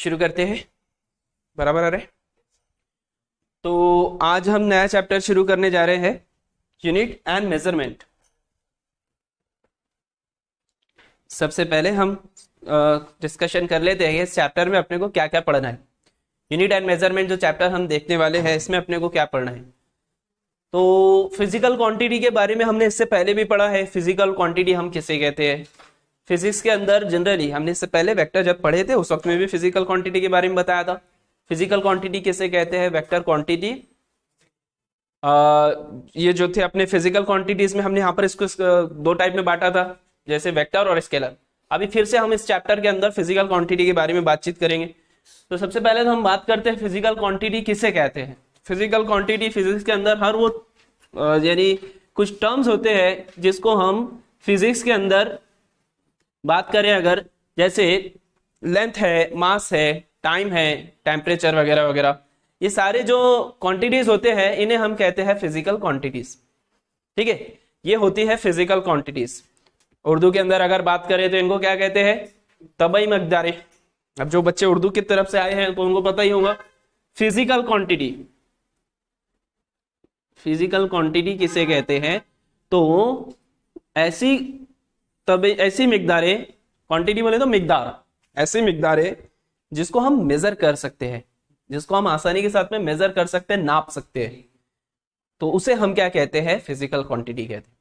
शुरू करते हैं। बराबर आ रहे। तो आज हम नया चैप्टर शुरू करने जा रहे हैं, यूनिट एंड मेजरमेंट। सबसे पहले हम डिस्कशन कर लेते हैं इस चैप्टर में अपने को क्या क्या पढ़ना है। यूनिट एंड मेजरमेंट जो चैप्टर हम देखने वाले हैं, इसमें अपने को क्या पढ़ना है। तो फिजिकल क्वांटिटी के बारे में हमने इससे पहले भी पढ़ा है। फिजिकल क्वांटिटी हम किसे कहते हैं। फिजिक्स के अंदर जनरली हमने इससे पहले वेक्टर जब पढ़े थे उस वक्त में भी फिजिकल क्वांटिटी के बारे में बताया था। फिजिकल क्वांटिटी किसे कहते हैं, वेक्टर क्वांटिटी। ये जो थे अपने फिजिकल क्वांटिटीज में हमने यहाँ पर इसको दो टाइप में बांटा था, जैसे वेक्टर और स्केलर। अभी फिर से हम इस चैप्टर के अंदर फिजिकल क्वांटिटी के बारे में बातचीत करेंगे। तो सबसे पहले तो हम बात करते हैं फिजिकल क्वांटिटी किसे कहते हैं। फिजिकल क्वांटिटी फिजिक्स के अंदर हर वो यानी कुछ टर्म्स होते हैं जिसको हम फिजिक्स के अंदर बात करें अगर, जैसे लेंथ है, मास है, टाइम है, टेम्परेचर वगैरह वगैरह, ये सारे जो क्वांटिटीज होते हैं इन्हें हम कहते हैं फिजिकल क्वांटिटीज। ठीक है, ये होती है फिजिकल क्वांटिटीज। उर्दू के अंदर अगर बात करें तो इनको क्या कहते हैं, तबई मकदारें। अब जो बच्चे उर्दू की तरफ से आए हैं तो उनको पता ही होगा फिजिकल क्वांटिटी। फिजिकल क्वांटिटी किसे कहते हैं, तो ऐसी तब ऐसी मिकदारें, क्वांटिटी बोले तो मिकदार, ऐसी मिकदारें जिसको हम मेजर कर सकते हैं, जिसको हम आसानी के साथ में मेजर कर सकते हैं, नाप सकते हैं, तो उसे हम क्या कहते हैं, फिजिकल क्वांटिटी कहते हैं।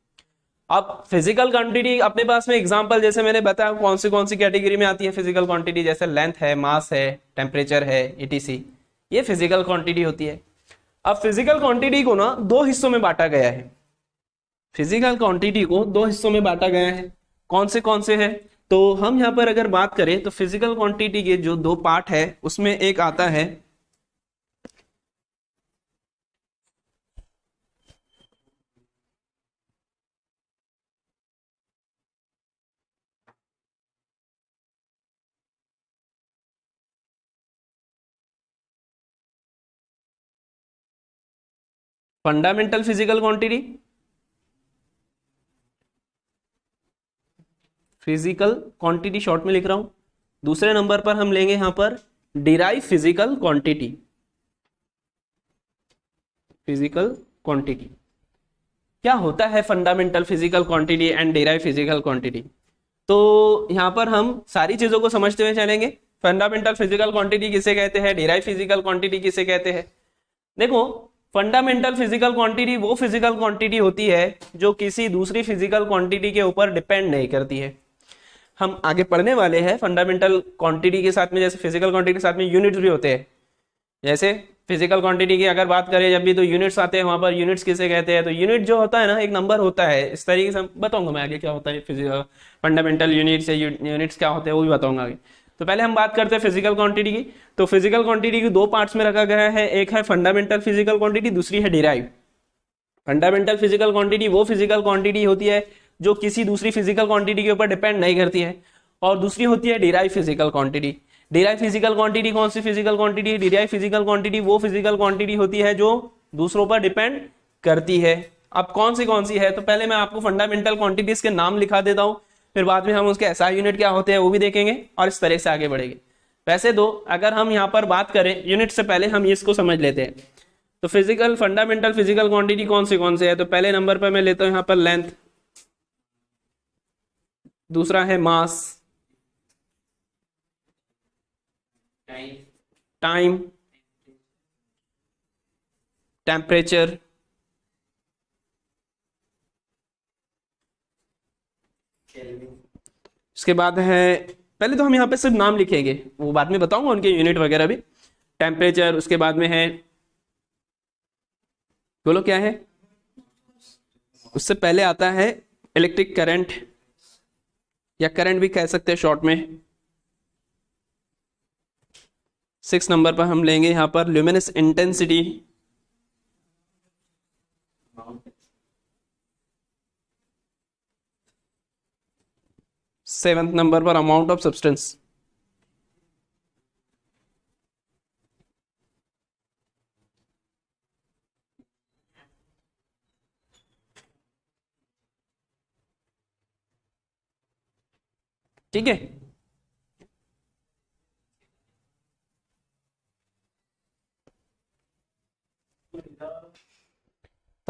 अब फिजिकल क्वांटिटी अपने पास में एग्जांपल जैसे मैंने बताया कौन सी कैटेगरी में आती है फिजिकल क्वांटिटी, जैसे लेंथ है, मास है, टेम्परेचर है, ईटीसी, ये फिजिकल क्वांटिटी होती है। अब फिजिकल क्वांटिटी को ना दो हिस्सों में बांटा गया है। फिजिकल क्वांटिटी को दो हिस्सों में बांटा गया है। कौन से हैं, तो हम यहां पर अगर बात करें तो फिजिकल क्वांटिटी के जो दो पार्ट है उसमें एक आता है fundamental physical quantity. Physical quantity short में लिख रहा हूं। दूसरे नंबर पर हम लेंगे यहां पर derive physical quantity. Physical quantity क्या होता है, fundamental physical quantity and derive physical quantity. तो यहां पर हम सारी चीजों को समझते हुए चलेंगे। फंडामेंटल फिजिकल क्वांटिटी किसे कहते हैं, डिराइव फिजिकल क्वांटिटी किसे कहते हैं। देखो, फंडामेंटल फिजिकल क्वांटिटी वो फिजिकल क्वांटिटी होती है जो किसी दूसरी फिजिकल क्वांटिटी के ऊपर डिपेंड नहीं करती है। हम आगे पढ़ने वाले हैं फंडामेंटल क्वांटिटी के साथ में, जैसे फिजिकल क्वांटिटी के साथ में यूनिट्स भी होते हैं। जैसे फिजिकल क्वांटिटी की अगर बात करें जब भी, तो यूनिट्स आते हैं, वहां पर यूनिट्स किसे कहते हैं, तो यूनिट जो होता है ना, एक नंबर होता है। इस तरीके से बताऊंगा मैं आगे क्या होता है फंडामेंटल यूनिट्स या यूनिट्स क्या होते हैं वो भी बताऊंगा आगे। तो पहले हम बात करते हैं फिजिकल क्वांटिटी की। तो फिजिकल क्वांटिटी की दो पार्ट्स में रखा गया है, एक है फंडामेंटल फिजिकल क्वांटिटी, दूसरी है डिराइव। फंडामेंटल फिजिकल क्वांटिटी वो फिजिकल क्वांटिटी होती है जो किसी दूसरी फिजिकल क्वांटिटी के ऊपर डिपेंड नहीं करती है, और दूसरी होती है derive physical quantity. Derive physical quantity कौन सी फिजिकल क्वांटिटी है, डिराइव फिजिकल क्वांटिटी वो फिजिकल क्वांटिटी होती है जो दूसरों पर डिपेंड करती है। अब कौन सी है, तो पहले मैं आपको फंडामेंटल क्वांटिटीज के नाम लिखा देता हूं, फिर बाद में हम उसके एसआई यूनिट क्या होते हैं वो भी देखेंगे, और इस तरह से आगे बढ़ेंगे। वैसे तो अगर हम यहाँ पर बात करें यूनिट से पहले हम इसको समझ लेते हैं। तो फिजिकल फंडामेंटल फिजिकल क्वांटिटी कौन से है, तो पहले नंबर पर मैं लेता हूं यहाँ पर लेंथ, दूसरा है मास, टाइम, टेम्परेचर, इसके बाद है, पहले तो हम यहाँ पे सिर्फ नाम लिखेंगे, वो बाद में बताऊंगा उनके यूनिट वगैरह भी। टेम्परेचर, उसके बाद में है, बोलो क्या है, उससे पहले आता है इलेक्ट्रिक करंट, या करंट भी कह सकते हैं शॉर्ट में। 6 नंबर पर हम लेंगे यहाँ पर ल्यूमिनस इंटेंसिटी। 7th नंबर पर अमाउंट ऑफ सब्सटेंस। ठीक है,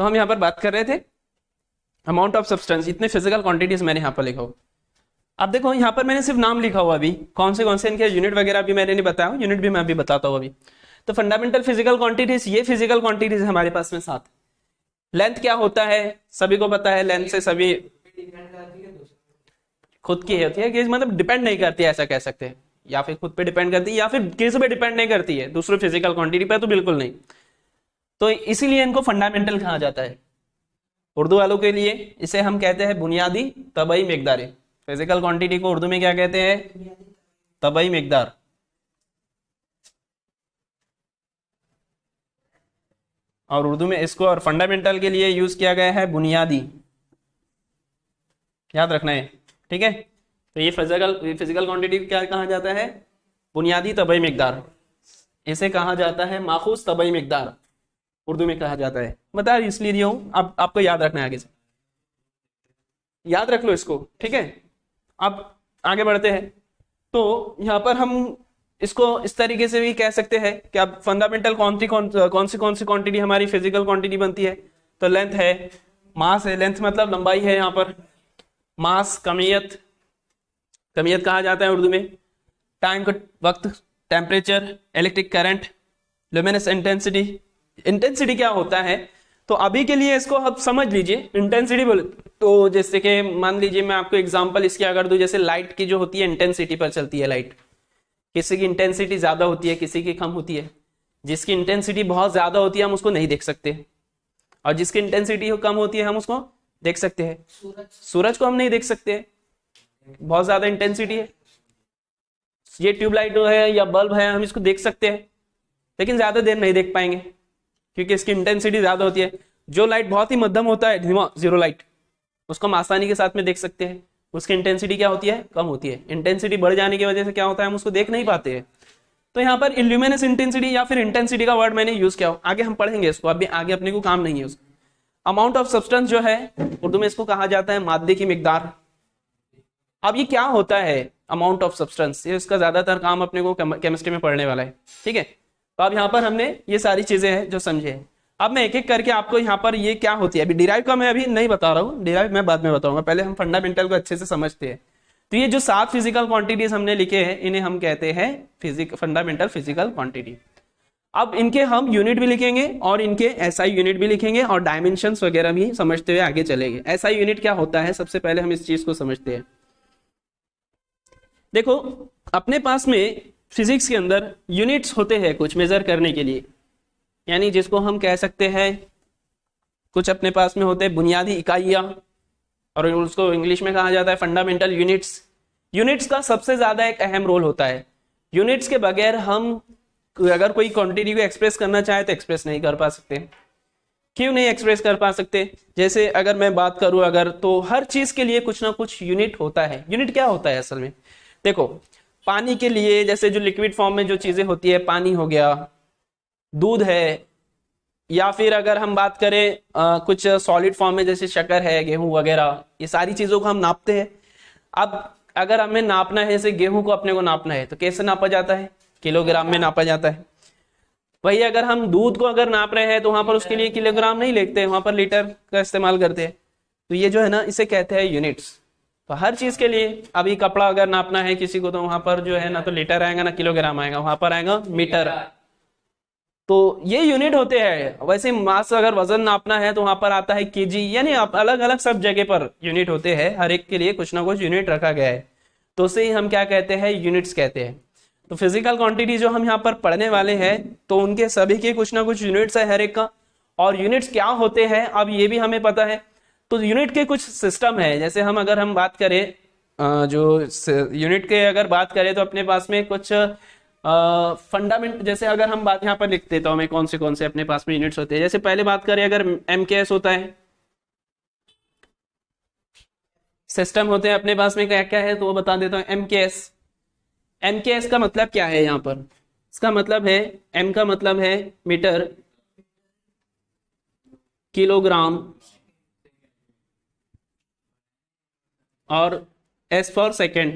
तो हम यहाँ पर बात कर रहे थे अमाउंट ऑफ सब्सटेंस, इतने फिजिकल क्वांटिटीज मैंने यहाँ पर लिखा हुआ। अब देखो यहाँ पर मैंने सिर्फ नाम लिखा हुआ, अभी कौन से इनके यूनिट वगैरह भी मैंने नहीं बताया, यूनिट भी मैं अभी बताता हूँ अभी। तो फंडामेंटल फिजिकल क्वांटिटीज, ये फिजिकल क्वांटिटीज हमारे पास में 7। लेंथ क्या होता है सभी को पता है, लेंथ से सभी खुद की होती है कि मतलब डिपेंड नहीं करती है ऐसा कह सकते हैं, या फिर खुद पे डिपेंड करती है या फिर किसी पे डिपेंड नहीं करती है, दूसरे फिजिकल क्वांटिटी पे तो बिल्कुल नहीं। तो इसीलिए इनको फंडामेंटल कहा जाता है। उर्दू वालों के लिए इसे हम कहते हैं बुनियादी तबई मिकदार। फिजिकल क्वांटिटी को उर्दू में क्या कहते हैं? तबई मिकदार। और उर्दू में इसको और फंडामेंटल के लिए यूज किया गया है बुनियादी, याद रखना है, ठीक है। तो ये फिजिकल क्वांटिटी क्या कहा जाता है? बुनियादी तबई मिकदार। इसे कहा जाता है माखूज तबई मिकदार, उर्दू में कहा जाता है। बता इसलिए दिया हूं, अब आपको याद रखना है, आगे से याद रख लो इसको, ठीक है। अब आगे बढ़ते हैं। तो यहाँ पर हम इसको इस तरीके से भी कह सकते हैं कि अब फंडामेंटल कौन सी क्वांटिटी हमारी फिजिकल क्वांटिटी बनती है? तो लेंथ है, मास है, लेंथ मतलब लंबाई है, यहाँ पर मास, कमियत कहा जाता है उर्दू में, टाइम का वक्त, temperature, electric current, luminous intensity. Intensity क्या होता है? तो अभी के लिए इसको आप समझ लीजिए। इंटेंसिटी बोले तो जैसे कि मान लीजिए मैं आपको एग्जांपल इसकी अगर दूं, जैसे लाइट की जो होती है इंटेंसिटी पर चलती है लाइट। किसी की इंटेंसिटी ज्यादा होती है, किसी की कम होती है। जिसकी इंटेंसिटी बहुत ज्यादा होती है हम उसको नहीं देख सकते, और जिसकी इंटेंसिटी कम होती है हम उसको देख सकते हैं। सूरज को हम नहीं देख सकते, बहुत ज्यादा इंटेंसिटी है। ये ट्यूबलाइट है या बल्ब है, हम इसको देख सकते हैं लेकिन ज्यादा देर नहीं देख पाएंगे क्योंकि इसकी इंटेंसिटी ज्यादा होती है। जो लाइट बहुत ही मध्यम होता है, जीरो लाइट, उसको हम आसानी के साथ में देख सकते हैं। उसकी इंटेंसिटी क्या होती है? कम होती है। इंटेंसिटी बढ़ जाने की वजह से क्या होता है? हम उसको देख नहीं पाते हैं। तो यहाँ पर इल्यूमिनस इंटेंसिटी या फिर इंटेंसिटी का वर्ड मैंने यूज किया, आगे हम पढ़ेंगे इसको, अभी आगे अपने को काम नहीं है उसका। अमाउंट ऑफ सब्सटेंस जो है उर्दू में इसको कहा जाता है मादे की मिकदार। अब ये क्या होता है अमाउंट ऑफ सब्सटेंस? ये इसका ज्यादातर काम अपने को केमिस्ट्री में पढ़ने वाला है, ठीक है। तो अब यहाँ पर हमने ये सारी चीजें हैं जो समझे। अब मैं एक एक करके आपको यहाँ पर ये क्या होती है, अभी डिराइव का मैं अभी नहीं बता रहा हूँ, डिराइव मैं बाद में बताऊंगा, पहले हम फंडामेंटल को अच्छे से समझते हैं। तो ये जो 7 फिजिकल क्वांटिटीज हमने लिखे हैं इन्हें हम कहते हैं फंडामेंटल फिजिकल क्वांटिटी। अब इनके हम यूनिट भी लिखेंगे और इनके एसआई यूनिट भी लिखेंगे और डायमेंशंस वगैरह भी समझते हुए आगे चलेंगे। एसआई यूनिट क्या होता है, सबसे पहले हम इस चीज को समझते हैं। देखो अपने पास में फिजिक्स के अंदर यूनिट्स होते हैं कुछ मेजर करने के लिए, यानी जिसको हम कह सकते हैं कुछ अपने पास में होते हैं बुनियादी इकाइयां, और उसको इंग्लिश में कहा जाता है फंडामेंटल यूनिट्स। यूनिट्स का सबसे ज्यादा एक अहम रोल होता है। यूनिट्स के बगैर हम अगर कोई क्वांटिटी को एक्सप्रेस करना चाहे तो एक्सप्रेस नहीं कर पा सकते। क्यों नहीं एक्सप्रेस कर पा सकते? जैसे अगर मैं बात करूं अगर, तो हर चीज के लिए कुछ ना कुछ यूनिट होता है। यूनिट क्या होता है असल में? देखो पानी के लिए जैसे जो लिक्विड फॉर्म में जो चीजें होती है, पानी हो गया, दूध है, या फिर अगर हम बात करें कुछ सॉलिड फॉर्म में जैसे शक्कर है, गेहूं वगैरह, ये सारी चीजों को हम नापते हैं। अब अगर हमें नापना है, जैसे गेहूं को अपने को नापना है तो कैसे नापा जाता है? किलोग्राम में नापा जाता है। वही अगर हम दूध को अगर नाप रहे हैं तो वहां पर उसके लिए किलोग्राम नहीं लिखते, वहां पर लीटर का इस्तेमाल करते हैं। तो ये जो है ना, इसे कहते हैं यूनिट्स। तो हर चीज के लिए, अभी कपड़ा अगर नापना है किसी को तो वहां पर जो है ना तो लीटर आएगा ना किलोग्राम आएगा, वहां पर आएगा मीटर। तो ये यूनिट होते हैं। वैसे मास अगर वजन नापना है तो वहां पर आता है केजी, यानी अलग अलग सब जगह पर यूनिट होते हैं, हर एक के लिए कुछ ना कुछ यूनिट रखा गया है। तो उसे हम क्या कहते हैं? यूनिट्स कहते हैं। तो फिजिकल क्वांटिटी जो हम यहाँ पर पढ़ने वाले हैं तो उनके सभी के कुछ ना कुछ यूनिट्स है हर एक का। और यूनिट्स क्या होते हैं अब ये भी हमें पता है। तो यूनिट के कुछ सिस्टम है, जैसे अगर हम बात करें जो यूनिट के अगर बात करें तो अपने पास में कुछ फंडामेंट, जैसे अगर हम बात यहाँ पर लिखते तो हमें कौन से अपने पास में यूनिट्स होते हैं। जैसे पहले बात करें अगर MKS होता है, सिस्टम होते हैं अपने पास में, क्या क्या है तो वो बता देता हूँ। MKS का मतलब क्या है यहाँ पर? इसका मतलब है, M का मतलब है मीटर, किलोग्राम, और S फॉर सेकेंड,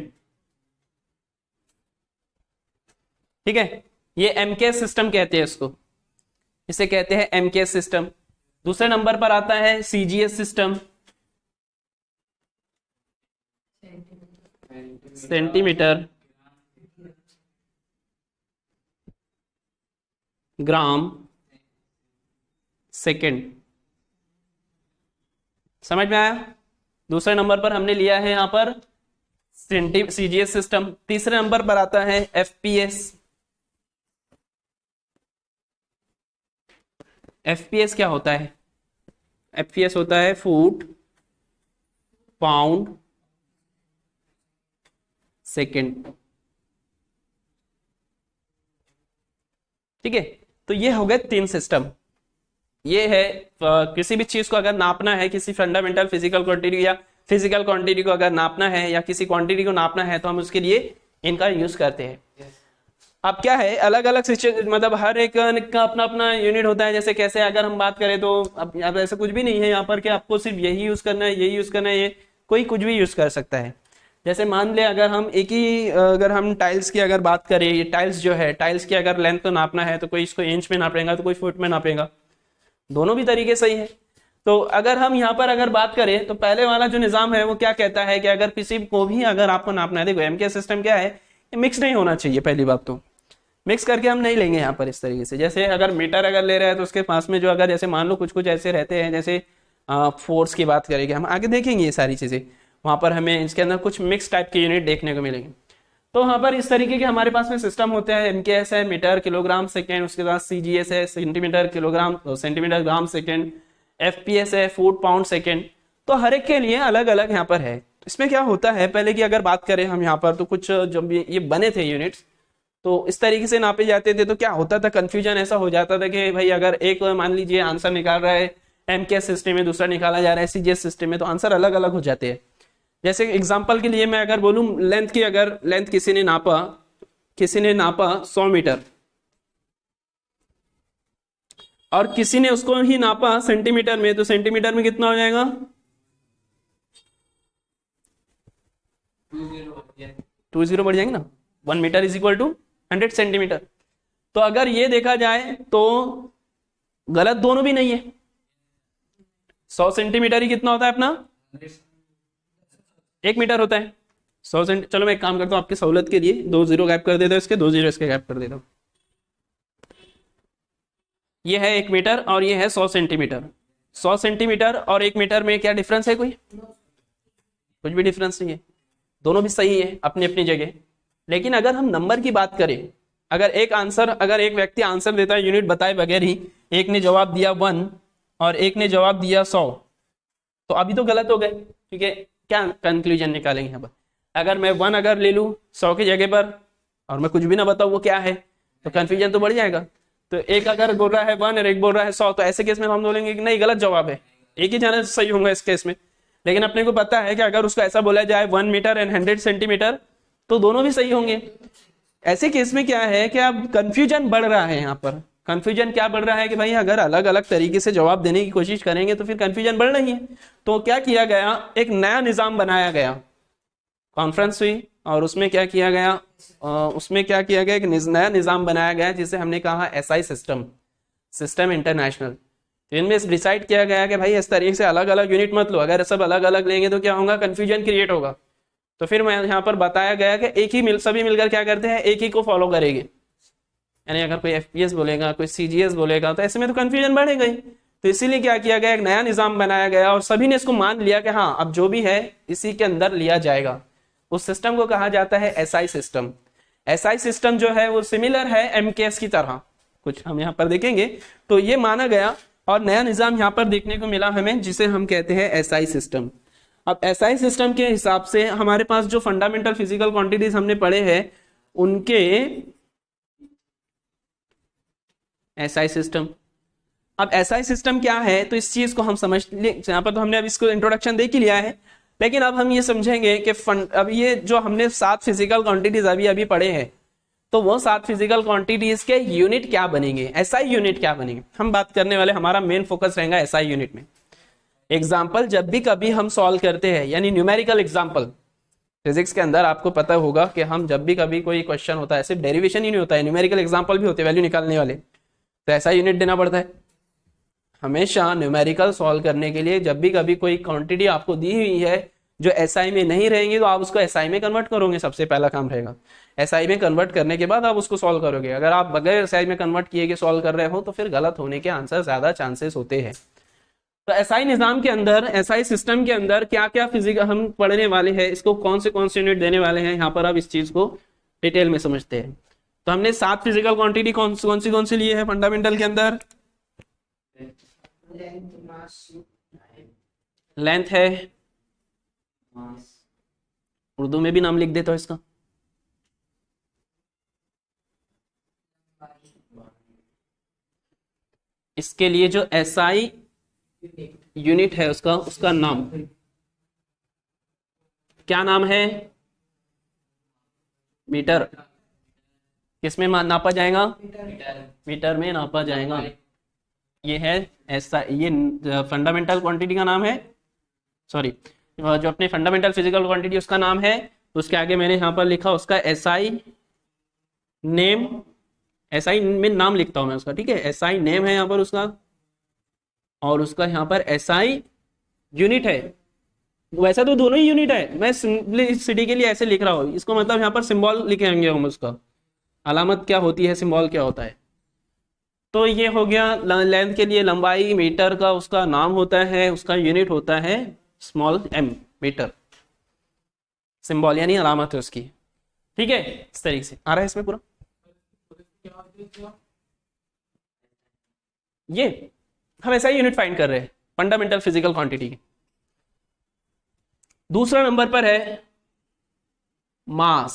ठीक है। ये MKS सिस्टम कहते हैं इसको, इसे कहते हैं MKS सिस्टम। दूसरे नंबर पर आता है CGS system, centimetre gram second. समझ में आया? दूसरे नंबर पर हमने लिया है यहां पर सीजीएस सिस्टम। तीसरे नंबर पर आता है एफपीएस। एफपीएस क्या होता है? एफपीएस होता है फुट पाउंड सेकेंड। ठीक है, तो ये हो गए 3 सिस्टम। ये है किसी भी चीज को अगर नापना है, किसी फंडामेंटल फिजिकल क्वांटिटी या फिजिकल क्वांटिटी को अगर नापना है या किसी क्वांटिटी को नापना है तो हम उसके लिए इनका यूज करते हैं। अब क्या है, अलग अलग मतलब हर एक का अपना अपना यूनिट होता है। जैसे कैसे अगर हम बात करें तो अब ऐसा कुछ भी नहीं है यहाँ पर कि आपको सिर्फ यही यूज करना है, यही यूज करना है, ये कोई कुछ भी यूज कर सकता है। जैसे मान ले अगर हम एक ही अगर हम टाइल्स की अगर बात करें, ये टाइल्स जो है, टाइल्स की अगर लेंथ तो नापना है तो कोई इसको इंच में नापेगा तो कोई फुट में नापेगा, दोनों भी तरीके सही है। तो अगर हम यहाँ पर अगर बात करें तो पहले वाला जो निजाम है वो क्या कहता है कि अगर किसी को भी अगर आपको नापना है, देखो एमके सिस्टम क्या है, मिक्स नहीं होना चाहिए। पहली बात तो मिक्स करके हम नहीं लेंगे यहाँ पर इस तरीके से। जैसे अगर मीटर अगर ले रहे हैं तो उसके पास में जो अगर जैसे मान लो कुछ कुछ ऐसे रहते हैं, जैसे फोर्स की बात करेंगे हम आगे देखेंगे ये सारी चीजें, वहां पर हमें इसके अंदर कुछ मिक्स टाइप के यूनिट देखने को मिलेंगे। तो वहां पर इस तरीके के हमारे पास में सिस्टम होते हैं। एमकेएस है मीटर किलोग्राम सेकेंड, उसके बाद सीजीएस है centimetre kilogram centimetre gram second, FPS है फुट पाउंड सेकेंड। तो हर एक के लिए अलग अलग यहाँ पर है। इसमें क्या होता है, पहले की अगर बात करें हम यहाँ पर तो कुछ जब ये बने थे यूनिट्स तो इस तरीके से नापे जाते थे। तो क्या होता था, कंफ्यूजन ऐसा हो जाता था कि भाई अगर एक मान लीजिए आंसर निकाल रहा है एमकेएस सिस्टम में, दूसरा निकाला जा रहा है सीजीएस सिस्टम में, तो आंसर अलग अलग हो जाते हैं। जैसे एग्जांपल के लिए मैं अगर बोलूं लेंथ की, अगर लेंथ किसी ने नापा 100 मीटर और किसी ने उसको ही नापा सेंटीमीटर में, तो सेंटीमीटर में कितना हो जाएगा? 20 बढ़ जाएंगे ना। 1 metre is equal to 100 centimetre. तो अगर ये देखा जाए तो गलत दोनों भी नहीं है। 100 सेंटीमीटर ही कितना होता है अपना? 1 मीटर होता है। 100 सेंटी, चलो मैं एक काम करता हूँ आपकी सहूलत के लिए 2 जीरो गैप कर देता हूँ, इसके 2 जीरो इसके गैप कर देता हूँ। ये है 1 मीटर और ये है 100 सेंटीमीटर। 100 सेंटीमीटर और 1 मीटर में क्या डिफरेंस है? कुछ भी डिफरेंस नहीं है, दोनों भी सही है अपनी अपनी जगह। लेकिन अगर हम नंबर की बात करें, अगर एक व्यक्ति आंसर देता है यूनिट बताए बगैर ही, एक ने जवाब दिया 1 और एक ने जवाब दिया 100, तो अभी तो गलत हो गए। ठीक है, क्या कंक्लूजन निकालेंगे यहाँ पर? अगर मैं 1 अगर ले लूँ 100 की जगह पर और मैं कुछ भी ना बताऊँ वो क्या है, तो कंफ्यूजन तो बढ़ जाएगा। तो एक अगर बोल रहा है 1 और एक बोल रहा है 100, तो ऐसे केस में हम बोलेंगे कि नहीं गलत जवाब है, एक ही जाना सही होगा इस केस में। लेकिन अपने को पता है कि अगर उसको ऐसा बोला जाए 1 मीटर एंड 100 सेंटीमीटर, तो दोनों भी सही होंगे। ऐसे केस में क्या है कि अब कंफ्यूजन बढ़ रहा है। यहाँ पर कंफ्यूजन क्या बढ़ रहा है कि भाई अगर अलग अलग तरीके से जवाब देने की कोशिश करेंगे तो फिर कंफ्यूजन बढ़ रही है। तो क्या किया गया, एक नया निजाम बनाया गया, कॉन्फ्रेंस हुई और उसमें क्या किया गया, एक नया निजाम बनाया गया जिसे हमने कहा एसआई सिस्टम इंटरनेशनल। तो इनमें डिसाइड किया गया कि भाई इस तरीके से अलग अलग यूनिट मत लो, अगर सब अलग अलग लेंगे तो क्या होगा, कंफ्यूजन क्रिएट होगा। तो फिर मैं यहाँ पर बताया गया कि एक ही सभी मिलकर क्या करते हैं, एक ही को फॉलो करेंगे। यानी अगर कोई एफपीएस बोलेगा, कोई सीजीएस बोलेगा, तो ऐसे में तो कंफ्यूजन बढ़ेगा ही। तो इसीलिए क्या किया गया, एक नया निजाम बनाया गया और सभी ने इसको मान लिया कि हाँ अब जो भी है इसी के अंदर लिया जाएगा। उस सिस्टम को कहा जाता है एसआई सिस्टम। एसआई सिस्टम जो है वो सिमिलर है एमकेएस की तरह, कुछ हम यहाँ पर देखेंगे। तो ये माना गया और नया निजाम यहाँ पर देखने को मिला हमें, जिसे हम कहते हैं एसआई सिस्टम। अब एसआई सिस्टम के हिसाब से हमारे पास जो फंडामेंटल फिजिकल क्वांटिटीज हमने पढ़े हैं उनके एसआई सिस्टम। अब एसआई सिस्टम क्या है, तो इस चीज को हम समझ लिए। यहाँ पर तो हमने अब इसको इंट्रोडक्शन देख ही लिया है, लेकिन अब हम ये समझेंगे कि अब ये जो हमने 7 फिजिकल क्वांटिटीज अभी पढ़े हैं, तो वो 7 फिजिकल क्वांटिटीज के यूनिट क्या बनेंगे, एसआई यूनिट क्या बनेंगे, हम बात करने वाले। हमारा मेन फोकस रहेगा एसआई यूनिट में। एग्जाम्पल जब भी कभी हम सॉल्व करते हैं, यानी न्यूमेरिकल एग्जाम्पल, फिजिक्स के अंदर आपको पता होगा कि हम जब भी कभी कोई क्वेश्चन होता है, सिर्फ डेरिवेशन ही नहीं होता है, न्यूमेरिकल एग्जाम्पल भी होते हैं वैल्यू निकालने वाले, तो ऐसा यूनिट देना पड़ता है हमेशा न्यूमेरिकल सॉल्व करने के लिए जब भी कभी कोई क्वांटिटी आपको दी हुई है जो एसआई में नहीं रहेंगी तो आप उसको एसआई में कन्वर्ट करोगे, सबसे पहला काम रहेगा। एसआई में कन्वर्ट करने के बाद आप उसको सॉल्व करोगे। अगर आप बगैर एसआई में कन्वर्ट किए के सॉल्व कर रहे हो तो फिर गलत होने के आंसर ज्यादा चांसेस होते हैं। तो एसआई निजाम के अंदर, एसआई सिस्टम के अंदर क्या क्या फिजिकल हम पढ़ने वाले हैं, इसको कौन से यूनिट देने वाले हैं, यहाँ पर आप इस चीज को डिटेल में समझते हैं। तो हमने 7 फिजिकल क्वांटिटी कौन सी लिए है फंडामेंटल के अंदर? लेंथ है, उर्दू में भी नाम लिख देता हूं इसका, इसके लिए जो एसआई यूनिट है उसका नाम क्या नाम है? मीटर। किसमें नापा जाएगा? मीटर में नापा जाएगा। ये है ऐसा, ये फंडामेंटल क्वांटिटी का नाम है, सॉरी जो अपने फंडामेंटल फिजिकल क्वांटिटी उसका नाम है। उसके आगे मैंने यहाँ पर लिखा उसका एसआई नेम, एसआई में नाम लिखता हूं मैं उसका, ठीक है। एसआई नेम है यहाँ पर उसका, और उसका यहाँ पर एसआई यूनिट है। वैसा तो दोनों ही यूनिट है, मैं सिटी के लिए ऐसे लिख रहा हूँ, इसको मतलब यहाँ पर सिंबल लिखेंगे हम, उसका अलामत क्या होती है, सिंबल क्या होता है। तो ये हो गया लेंथ के लिए, लंबाई मीटर का उसका नाम होता है, उसका यूनिट होता है स्मॉल एम, मीटर, सिंबल यानी अलामत है उसकी, ठीक है। इस तरीके से आ रहा है इसमें पूरा। ये हम ऐसा ही यूनिट फाइंड कर रहे हैं फंडामेंटल फिजिकल क्वांटिटी की। दूसरा नंबर पर है मास।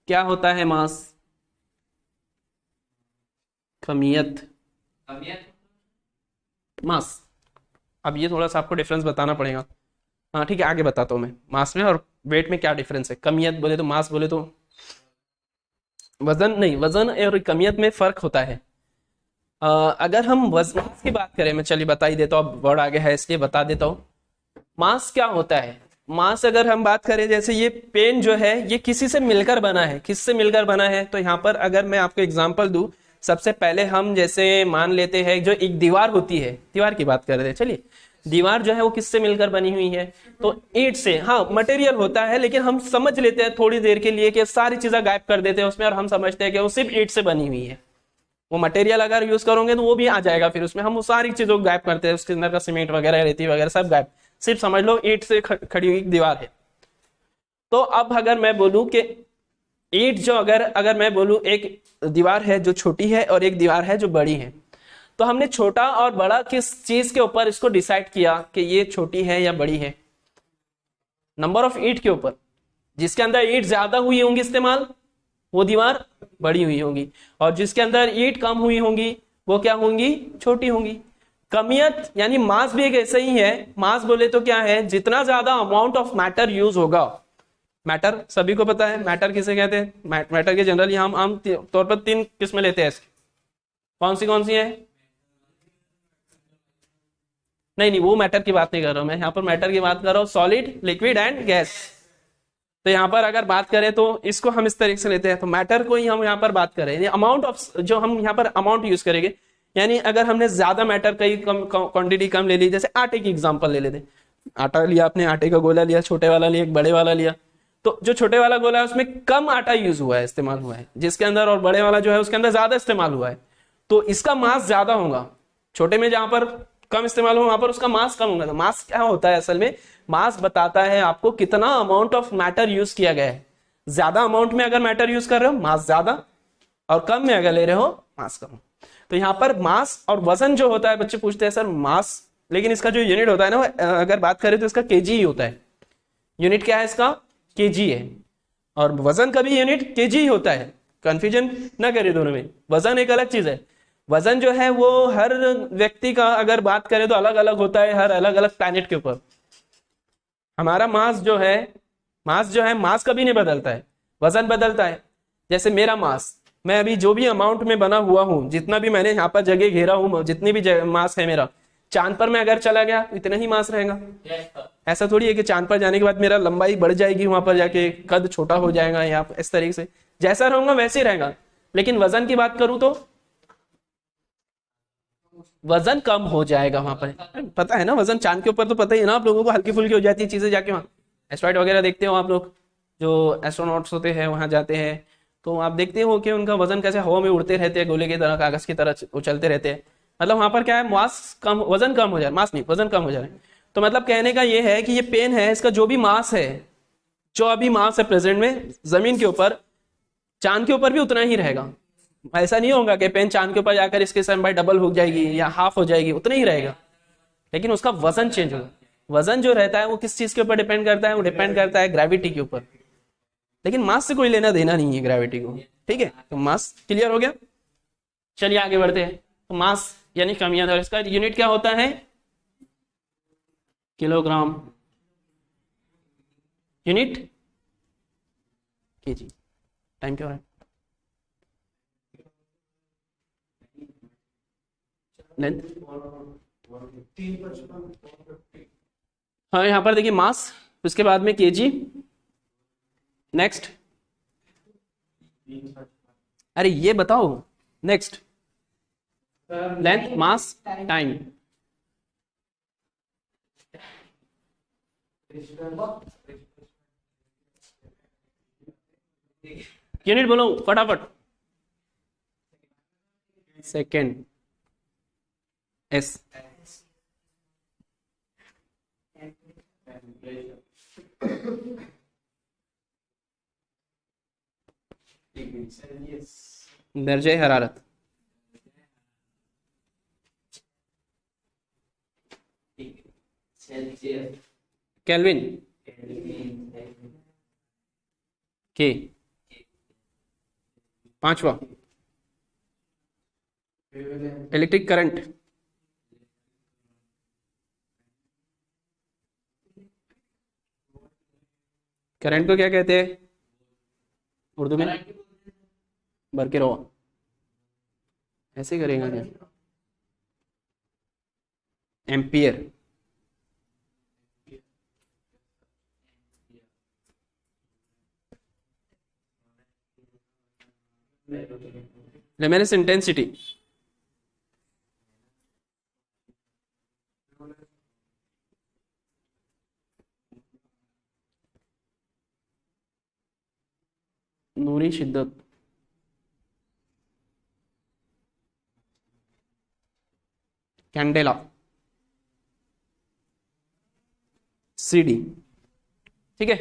क्या होता है मास? कमियत, मास। अब ये थोड़ा सा आपको डिफरेंस बताना पड़ेगा, हाँ ठीक है, आगे बताता हूँ मैं मास में और वेट में क्या डिफरेंस है। कमियत बोले तो, मास बोले तो वजन नहीं, वजन और कमियत में फर्क होता है। अगर हम वजन की बात करें, मैं चलिए बता ही देता हूँ, अब वर्ड आगे है इसलिए बता देता हूँ। मास क्या होता है? मास अगर हम बात करें, जैसे ये पेन जो है ये किसी से मिलकर बना है, किससे मिलकर बना है? तो यहाँ पर अगर मैं आपको एग्जांपल दूं, सबसे पहले हम जैसे मान लेते हैं जो एक दीवार होती है, दीवार की बात कर रहे हैं, चलिए दीवार जो है वो किससे मिलकर बनी हुई है? तो ईंट से। हाँ मटेरियल होता है, लेकिन हम समझ लेते हैं थोड़ी देर के लिए कि सारी चीजें गायब कर देते हैं उसमें, और हम समझते हैं कि वो सिर्फ ईंट से बनी हुई है। वो मटेरियल अगर यूज करोगे तो वो भी आ जाएगा, फिर उसमें हम वो सारी चीजों को गायब करते हैं, उसके अंदर का सीमेंट वगैरह, रेती वगैरह सब गायब, सिर्फ समझ लो ईंट से खड़ी हुई दीवार है। तो अब अगर मैं बोलूं कि ईंट जो, अगर मैं बोलूं एक दीवार है जो छोटी है और एक दीवार है जो बड़ी है, तो हमने छोटा और बड़ा किस चीज के ऊपर इसको डिसाइड किया कि ये छोटी है या बड़ी है? नंबर ऑफ ईंट के ऊपर। जिसके अंदर ईंट ज्यादा हुई होंगी इस्तेमाल, वो दीवार बड़ी हुई होगी, और जिसके अंदर ईंट कम हुई होंगी वो क्या होंगी? छोटी होंगी। कमियत यानी मास भी एक ऐसा ही है। मास बोले तो क्या है? जितना ज्यादा अमाउंट ऑफ मैटर यूज होगा, मैटर सभी को पता है, मैटर किसे कहते हैं? मैटर के जनरली हम आम तौर पर 3 किस्में लेते हैं। कौन सी है? नहीं, वो मैटर की बात नहीं कर रहा हूं मैं, यहाँ पर मैटर की बात कर रहा हूँ, सॉलिड, लिक्विड एंड गैस। तो यहाँ पर अगर बात करें तो इसको हम इस तरीके से लेते हैं, तो मैटर को ही हम यहाँ पर बात करें, अमाउंट ऑफ, जो हम यहाँ पर अमाउंट यूज करेंगे, यानी अगर हमने ज्यादा मैटर कई कम क्वांटिटी कम ले ली, जैसे आटे की एग्जांपल ले लेते, आटा लिया आपने, आटे का गोला लिया, छोटे वाला लिया, एक बड़े वाला लिया, तो जो छोटे वाला गोला है उसमें कम आटा यूज हुआ है, इस्तेमाल हुआ है जिसके अंदर, और बड़े वाला जो है उसके अंदर ज्यादा इस्तेमाल हुआ है, तो इसका मास ज्यादा होगा। छोटे में जहां पर कम इस्तेमाल हो वहां पर उसका मास कम होगा। तो मास क्या होता है? असल में मास बताता है आपको कितना अमाउंट ऑफ मैटर यूज किया गया है। ज्यादा अमाउंट में अगर मैटर यूज कर रहे हो मास ज्यादा, और कम में अगर ले रहे हो मास कम। तो यहाँ पर मास और वजन जो होता है, बच्चे पूछते हैं सर मास, लेकिन इसका जो यूनिट होता है ना, अगर बात करें तो इसका केजी ही होता है। यूनिट क्या है इसका? केजी है। और वजन का भी यूनिट केजी ही होता है, कंफ्यूजन ना करें दोनों में। वजन एक अलग चीज है। वजन जो है वो हर व्यक्ति का अगर बात करें तो अलग अलग होता है, हर अलग अलग प्लैनेट के ऊपर। हमारा मास जो है मास कभी नहीं बदलता है, वजन बदलता है। जैसे मेरा मास, मैं अभी जो भी अमाउंट में बना हुआ हूं, जितना भी मैंने यहाँ पर जगह घेरा हूं, जितनी भी मास है मेरा, चांद पर मैं अगर चला गया इतना ही मास रहेगा। ऐसा थोड़ी है कि चांद पर जाने के बाद मेरा लंबाई बढ़ जाएगी, वहां पर जाके कद छोटा हो जाएगा, या इस तरीके से जैसा रहूंगा वैसे ही रहेगा। लेकिन वजन की बात करूं तो वजन कम हो जाएगा वहां पर। पता है ना वजन, चांद के ऊपर तो पता ही है ना आप लोगों को, हल्की फुल्की हो जाती है चीजें जाके, वहाँ एस्ट्रॉइड वगैरह देखते हो आप लोग, जो एस्ट्रोनॉट्स होते हैं वहां जाते हैं, तो आप देखते हो कि उनका वजन कैसे हवा में उड़ते रहते हैं, गोले की तरह, कागज की तरह उछलते रहते हैं। मतलब वहां पर क्या है, मास कम, वजन कम हो जा रहा है, मास नहीं वजन कम हो जा रहा है। तो मतलब कहने का ये है कि ये पेन है, इसका जो भी मास है, जो अभी मास है प्रेजेंट में जमीन के ऊपर, चांद के ऊपर भी उतना ही रहेगा। ऐसा नहीं होगा कि पेन चांद के ऊपर जाकर इसके समय भाई डबल हो जाएगी या हाफ हो जाएगी, उतना ही रहेगा, लेकिन उसका वजन चेंज होगा। वजन जो रहता है वो किस चीज के ऊपर डिपेंड करता है, वो डिपेंड करता है ग्रेविटी के ऊपर, लेकिन मास से कोई लेना देना नहीं है ग्रेविटी को। ठीक है, तो मास क्लियर हो गया। चलिए आगे बढ़ते हैं। तो मास यानी कमियां, और इसका यूनिट क्या होता है, किलोग्राम, यूनिट केजी। टाइम क्या हो रहा है, लेंथ, हाँ यहाँ पर देखिए मास, उसके बाद में केजी, नेक्स्ट, अरे ये बताओ, नेक्स्ट लेंथ, मास, टाइम। यूनिट बोलो फटाफट, सेकेंड, एस, दर्जे हरारत, केल्विन, के, पांचवा इलेक्ट्रिक करंट, करंट को क्या कहते हैं उर्दू में, भर के रहो, ऐसे करेगा क्या, एम्पियर, luminous इंटेंसिटी, नूरी शिद्दत, कैंडेला, सीडी। ठीक है,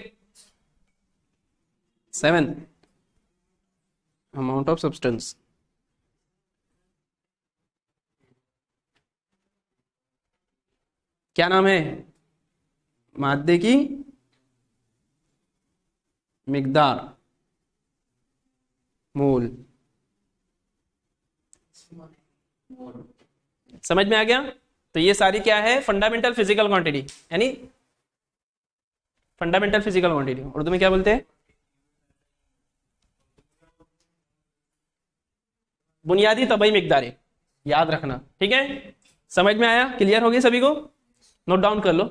7 अमाउंट ऑफ सब्सटेंस, क्या नाम है, मादे की मिकदार, मोल। समझ में आ गया। तो ये सारी क्या है, फंडामेंटल फिजिकल क्वांटिटी, यानी फंडामेंटल फिजिकल क्वांटिटी उर्दू में क्या बोलते हैं, बुनियादी तबई मिकदारें, याद रखना। ठीक है, समझ में आया, क्लियर हो गई सभी को, नोट डाउन कर लो।